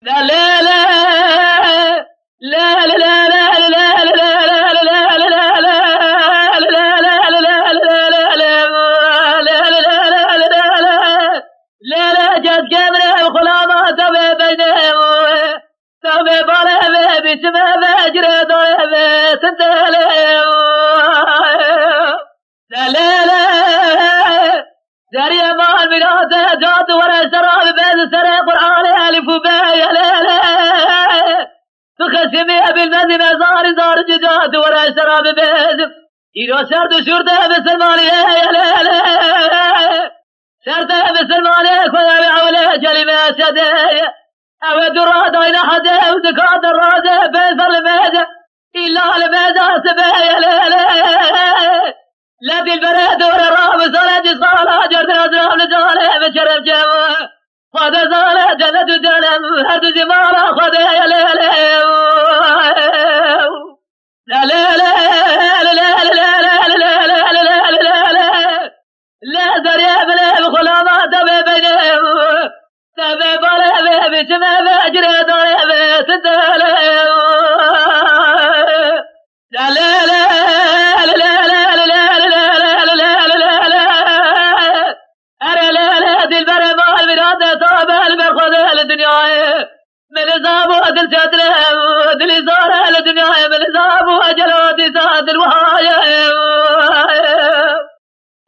لا لا لا لا لا لا لا زريا مال ميراثه جاد ورا شراب بيت سرى قرآن ألف وباء لا لا تخسمي بالمدينة زار جاد ورا شراب بيت إيرو شرط شرطه بسلماني يا لا لا شرطه بسلماني خويا بعوله كلمة شدايا أو دراد وين حدا ودكاد الرادة بيت الميدة إلا الميدة سبايا لا لا لا في البرد ولا الراب صلاة صلاة جرد الأزرام لجالة بشرف جوا خذ صلاة جنة جنم هد زمارة خذ يا لا لا لا لا لا لا لا لا لا لا لا زريا بلا بخلامات تبي بينهم تبي بلا بيتما بأجر داري بتدلهم لا لا لا الدنيا من زابو أدل جدله ودل زاره الدنيا من زابو أجل ودساد الوهاية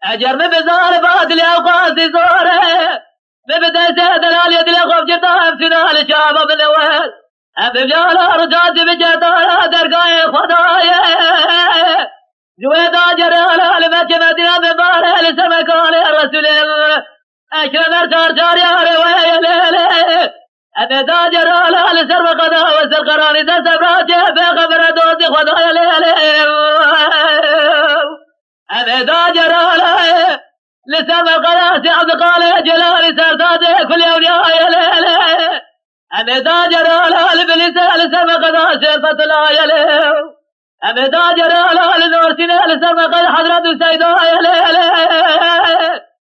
أجر بزار بادل أوقات زاره ببدأ دلال يدل خوف جرده امتنال شعب من وهل بجالا رجات بجدالا درقاء خدايا جويدا جرالا لمجة مدينة مبارة لسمكان الرسول أكرم ارتار جاريا رواية ليلة أبدا جرالا لسر قدا وسر قراني تسبراجة بخبر دوزي خدايا ليلة أبدا جرالا لسر قدا سعب قال جلالي سرتاجة كل أولياء ليلة أبدا جرالا لبلسة لسر قدا سرفة لا يليه أبدا جرالا لنور سنة لسر قدا حضرة سيداء ليلة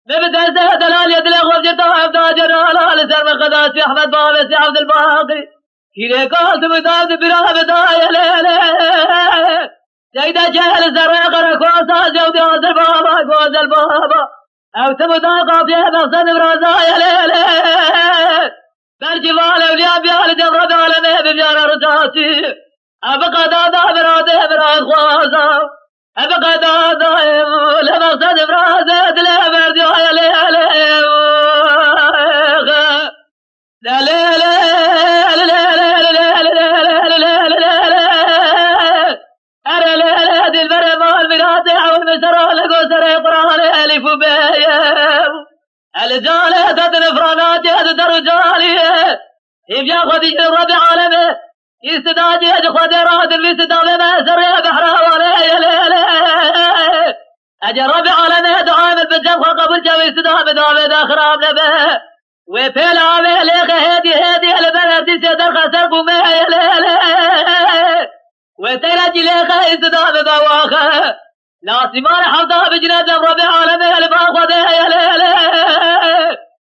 ببدأ دلال يدلق وبجرته أبدا جرالا لسر قدا في أحمد بابا سي عبد الباقي كيري قالت مداد براه بداية ليلة سيدة جهل زرق ركوسا جودي عز البابا جوز البابا أو تمداقا في مقصد برازايا ليلة برجوال أولياء بيال جمرة بعالمه ببيار رجاتي أبقى دادا براده براد خواسا أبقى دادا لمقصد براده دلي بردوية ليلة لا لا لا لا لا لا لا أرى لا لا دي البرمى المناطع والمسرى لقو سري قرآن ألف وبايا الجالة تدنفرانات يد درجالية إبجا خديج الربع عالمه استداجي أجخد راد المستدام ما سري بحرا ولا لا أجرب عالمه دعام البجم قبل جو استدام دام داخرام نبه وفيل عامه ليخ هدي البرد سيدر خسر قمه لا وتيرجي ليخ استدام بواخه ناسمان حمدا بجنة رب عالمه الباخ لا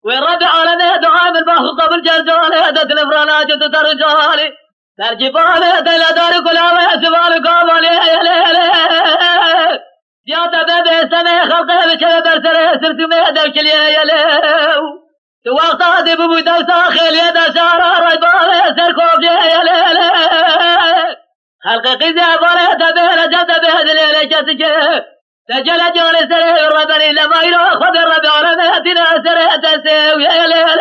ورب عالمه دعام الباخ قبل جرجاله دت الفرانات تترجالي ترجباله دل دار كلاوه سبال قابله لا يا تبى سمع خلقه بشر برسره سرتمه دكليه يلو توقت هذه ببودة ساخل يد شارع ريباله سركوفيه يلا خلق قزع باله تبه رجب تبه دليله كسجه سجل جول سره ربني لما يروح خذ الرب عالمه دنا سره تسوي يلا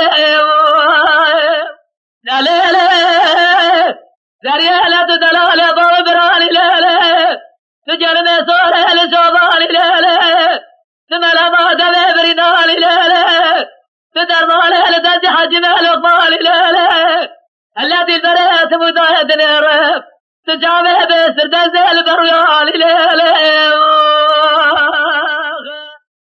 لا زريا لا تدلال بابراني لا تجر مسوره لشوباني لا تملا ما دبه بريناني لا تدر ماله لدج حجمه لقمالي لا الذي بريت مداية نيرف تجامه بسر دزل بريالي لا